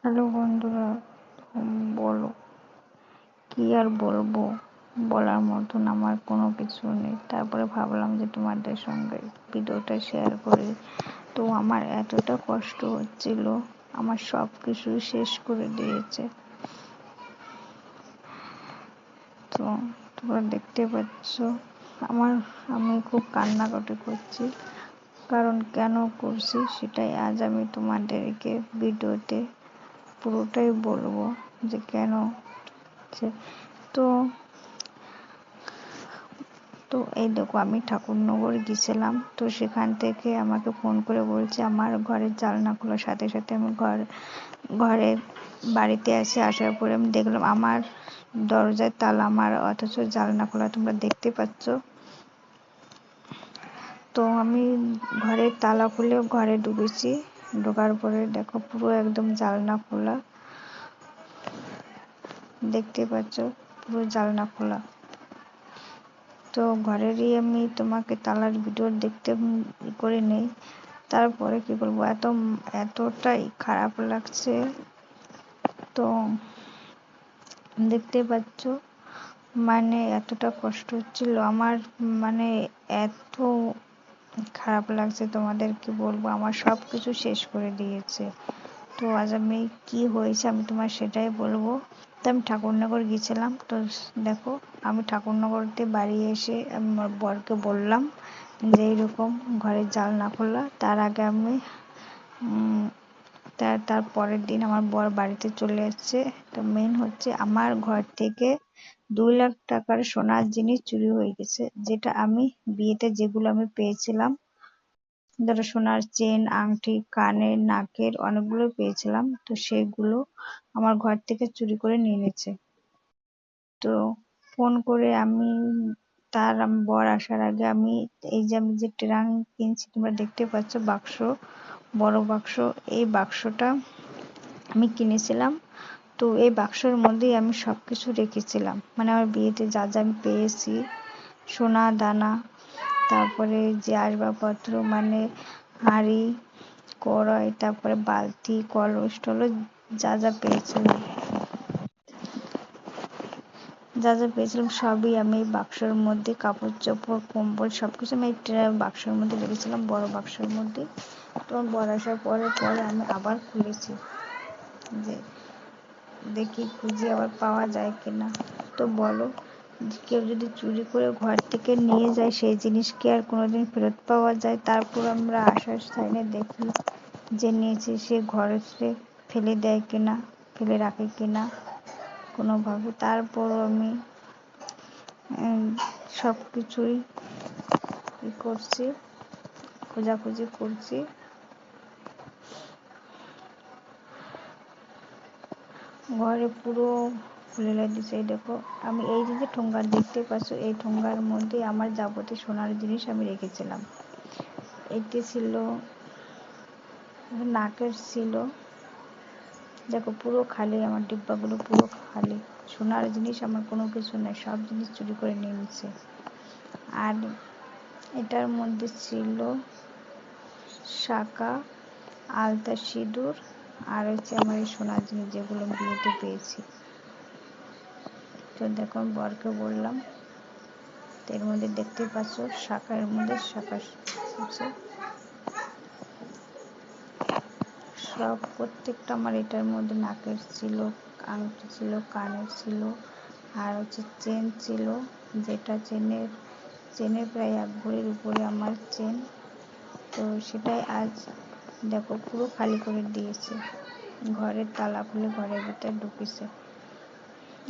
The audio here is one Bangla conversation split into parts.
হ্যালো বন্ধুরা, বলো কি আর বলবো। বলার মতন আমার কোনো কিছু নেই। তারপরে ভাবলাম যে তোমাদের সঙ্গে ভিডিওটা শেয়ার করি। তো আমার এতটা কষ্ট হচ্ছিল, আমার সব কিছু শেষ করে দিয়েছে। তো তোমরা দেখতে পাচ্ছ আমি খুব কান্নাকাটি করছি। কারণ কেন করছি সেটাই আজ আমি তোমাদেরকে ভিডিওতে পুরোটাই বলবো যে কেন হচ্ছে। তো তো এই দেখো, আমি ঠাকুরনগর গেছিলাম। তো সেখান থেকে আমাকে ফোন করে বলছে আমার ঘরের জানলা খোলার সাথে সাথে আমি ঘরে বাড়িতে আসার পরে আমি দেখলাম আমার দরজায় তালা মারা, অথচ জানলা খোলা। তোমরা দেখতে পাচ্ছ। তো আমি ঘরের তালা খুলে ঘরে ঢুকেছি। ঢোকার পরে দেখো পুরো একদম জানলা খোলা। দেখতে পাচ্ছ পুরো জানলা খোলা। তো ঘরেরই আমি তোমাকে তালার ভিডিও দেখতে করে নেই। তারপরে কি বলবো, এতটাই খারাপ লাগছে। তো দেখতে পাচ্ছ, মানে এতটা কষ্ট হচ্ছিল আমার, মানে এত খারাপ লাগছে, তোমাদের কি বলবো। আমার সব কিছু শেষ করে দিয়েছে। তো আজ আমি কি হয়েছে আমি তোমার সেটাই বলবো। তো আমি ঠাকুরনগর গিয়েছিলাম। তো দেখো, আমি ঠাকুরনগরতে বাড়ি এসে আমি আমার বরকে বললাম যে এইরকম ঘরের জানলা খোলা। তার আগে আমি তার পরের দিন আমার বর বাড়িতে চলে এসেছে। তো মেন হচ্ছে আমার ঘর থেকে 2 লাখ টাকার সোনার জিনিস চুরি হয়ে গেছে, যেটা আমি বিয়েতে যেগুলো আমি পেয়েছিলাম, ধরো সোনার চেন, আংটি, কানের, নাকের অনেকগুলো পেয়েছিলাম। তো সেগুলো আমার ঘর থেকে চুরি করে নিয়ে নিয়েছে। তো ফোন করে আমি বর আসার আগে আমি আমি যে ট্রাঙ্ক কিনছি, তোমরা দেখতে পাচ্ছ বাক্স, বড় বাক্স। এই বাক্সটা আমি কিনেছিলাম। তো এই বাক্সর মধ্যেই আমি সবকিছু রেখেছিলাম, মানে আমার বিয়েতে যা যা আমি পেয়েছি, সোনা দানা, তারপরে যে আসবাবপত্র, মানে হাঁড়ি কড়াই, তারপরে বালতি, কলস টলস, যা যা পেয়েছিলাম সবই আমি বাক্সর মধ্যে, কাপড় চোপড়, কম্বল সবকিছু আমি বাক্সর মধ্যে রেখেছিলাম, বড় বাক্সর মধ্যে। তো বর আসার পরে আমি আবার খুলেছি যে দেখি খুঁজে আবার পাওয়া যায় কিনা। তো বলো, কেউ যদি চুরি করে ঘর থেকে নিয়ে যায় সেই জিনিস কি আর কোনোদিন ফেরত পাওয়া যায়? তারপর আমরা আসার টাইমে দেখি যে নিয়েছে সে ঘরে ফেলে দেয় কিনা, ফেলে রাখে কিনা কোনোভাবে। তারপরও আমি সব কিছুই করছি, খোঁজাখুঁজি করছি। ঘরে পুরো খুলে দিছে। এই দেখো, আমি এই যে ঠোঙ্গা দেখতে পাচ্ছ, এই ঠোঙ্গার মধ্যে আমার যাবতীয় সোনার জিনিস আমি রেখেছিলাম। এটি ছিল নাকের ছিল। দেখো পুরো খালি, আমার ডিব্বাগুলো পুরো খালি। সোনার জিনিস আমার কোনো কিছু নেই, সব জিনিস চুরি করে নিয়ে নিচ্ছে। আর এটার মধ্যে ছিল শাঁখা, আলতা, সিঁদুর, আর হচ্ছে আমার এই সোনার জিনিস যেগুলো আমি বিয়েতে পেয়েছি। তো দেখো, আমি বরকে বললাম, এর মধ্যে দেখতে পাচ্ছ শাঁখার মধ্যে শাঁখা আছে সব, প্রত্যেকটা আমার এটার মধ্যে নাকের ছিল, আংটি ছিল, কানের ছিল, আর হচ্ছে চেন ছিল, যেটা চেনের প্রায় 1 ভরির উপরে আমার চেন। তো সেটাই আজ দেখো পুরো খালি করে দিয়েছে। ঘরের তালা খুলে ঘরের ভিতরে ঢুকেছে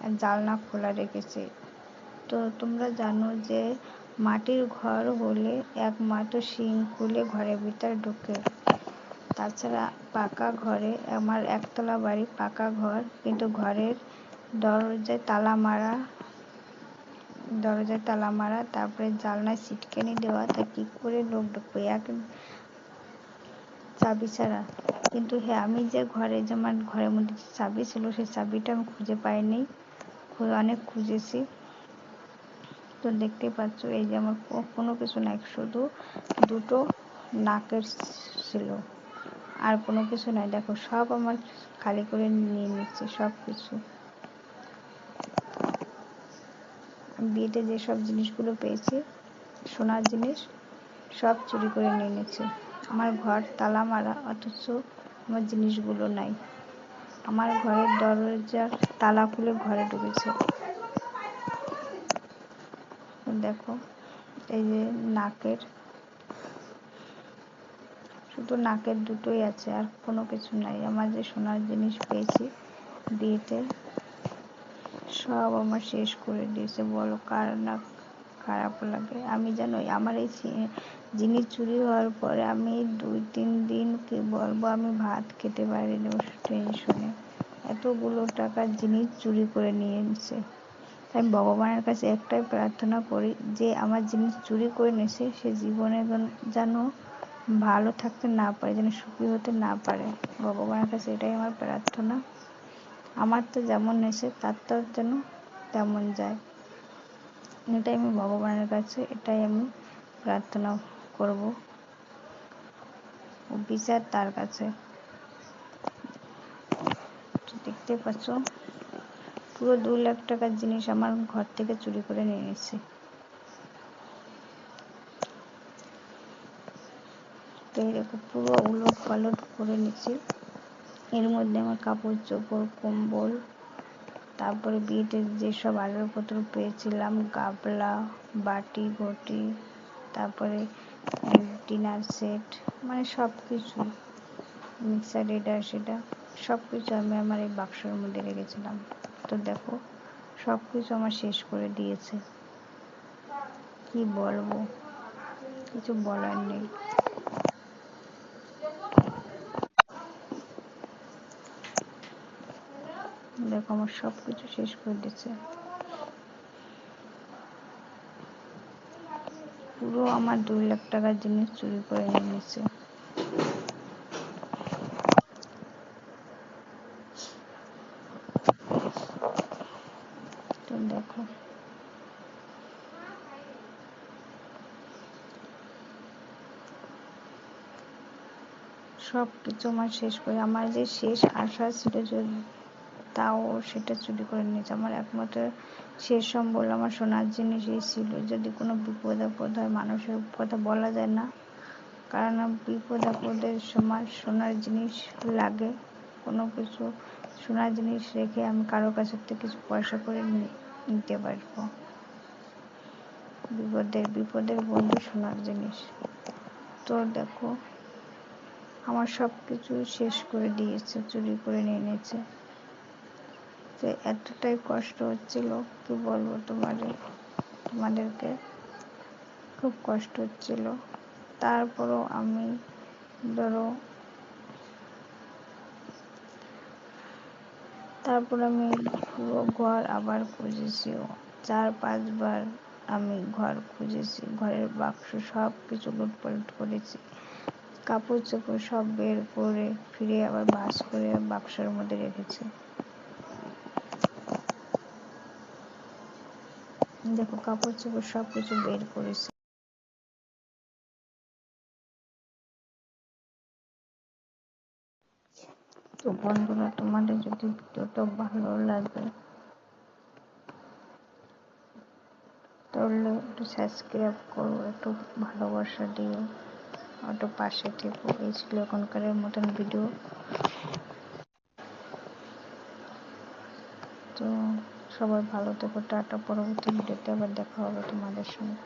আর জানলা খোলা রেখেছে। তো তোমরা জানো যে মাটির ঘর হলে একমাত্র শিং খুলে ঘরের ভিতরে ঢোকে। তাছাড়া পাকা ঘরে, আমার 1তলা বাড়ি, পাকা ঘর, কিন্তু ঘরের দরজায় তালা মারা, তারপরে জানলায় ছিটকানি দেওয়া। তা কি করে লোক ঢুকবে এক চাবি ছাড়া? কিন্তু হ্যাঁ, আমি যে আমার ঘরের মধ্যে যে চাবি ছিল সেই চাবিটা আমি খুঁজে পাইনি, অনেক খুঁজেছি। তো দেখতে পাচ্ছ এই যে আমার কোনো কিছু নাই, শুধু 2টো নাকের ছিল আর কোনো কিছু নাই। দেখো সব আমার খালি করে নিয়ে নিচ্ছে সব কিছু। বিয়েতে যেসব জিনিসগুলো পেয়েছি সোনার জিনিস সব চুরি করে নিয়ে নিচ্ছে। আমার ঘর তালা মারা, অথচ আমার জিনিসগুলো নাই। আমার ঘরের দরজার তালা খুলে ঘরে ঢুকেছে। দেখো এই যে নাকের, শুধু নাকের দুটোই আছে, আর কোনো কিছু নাই। আমার যে সোনার জিনিস পেয়েছি বিয়েতে সব আমার শেষ করে দিয়েছে। বলো কার না খারাপ লাগে? আমি জানো আমার এই জিনিস চুরি হওয়ার পরে আমি 2-3 দিন কি বলবো, আমি ভাত খেতে পারিনি টেনশনে। এতগুলো টাকার জিনিস চুরি করে নিয়ে এসেছে। তাই ভগবানের কাছে একটাই প্রার্থনা করি, যে আমার জিনিস চুরি করে নিয়েছে সে জীবনে যেন ভালো থাকতে না পারে, যেন সুখী হতে না পারে। ভগবানের কাছে এটাই আমার প্রার্থনা। আমার তো যেমন এসে তার তো যেন তেমন যায়, এটাই আমি ভগবানের কাছে এটাই আমি প্রার্থনা করব, ও বিচার তার কাছে। দেখতে পাচ্ছ পুরো 2 লাখ টাকার জিনিস আমার ঘর থেকে চুরি করে নিয়ে নিচ্ছে। তো এরকম পুরো উলট পালট করে নিচ্ছি। এর মধ্যে আমার কাপড় চোপড়, কম্বল, তারপরে বিয়েতে যেসব আসবাবপত্র পেয়েছিলাম, গাবলা, বাটি ঘটি, তারপরে ডিনার সেট, মানে সব কিছু, মিক্সার এটা সেটা সব কিছু আমি আমার এই বাক্সের মধ্যে রেখেছিলাম। তো দেখো সব কিছু আমার শেষ করে দিয়েছে। কি বলবো, কিছু বলার নেই। দেখো আমার সব কিছু শেষ করে দিয়েছে। পুরো আমার 2 লাখ টাকার জিনিস চুরি করে নিয়ে নিচ্ছে। তো দেখো সব কিছু আমার শেষ করে, আমার যে শেষ আশা ছিল তাও সেটা চুরি করে নিয়েছে। আমার একমাত্র শেষ সম্বল আমার সোনার জিনিসই ছিল। যদি কোনো বিপদ আপদ হয়, মানুষের কথা বলা যায় না, কারণ বিপদ আপদের সময় সোনার জিনিস লাগে। কোনো কিছু সোনার জিনিস রেখে আমি কারো কাছ থেকে কিছু পয়সা করে নিতে পারবো। বিপদের বন্ধু সোনার জিনিস। তো দেখো আমার সব কিছু শেষ করে দিয়েছে, চুরি করে নিয়ে নিয়েছে। তো এতটাই কষ্ট হচ্ছিল, কি বলবো তোমাদেরকে, খুব কষ্ট হচ্ছিল। তারপরও আমি ধরো তারপর আমি পুরো ঘর আবার খুঁজেছিও, 4-5 বার আমি ঘর খুঁজেছি। ঘরের বাক্স সব কিছু লুটপাট করেছি, কাপড় চোপড় সব বের করে ফিরে আবার ভাঁজ করে বাক্সের মধ্যে রেখেছি। দেখো কাপড় চোপড় সব কিছু বের করেছি। তো বন্ধুরা, তোমাদের যদি ভিডিওটা ভালো লাগে তাহলে একটু সাবস্ক্রাইব করো, একটু ভালোবাসা দিও, একটু পাশে থেকো। এই ছিল এখনকার মতন ভিডিও। তো সবাই ভালো থেকো, টাটা। পরবর্তী ভিডিওতে আবার দেখা হবে তোমাদের সঙ্গে।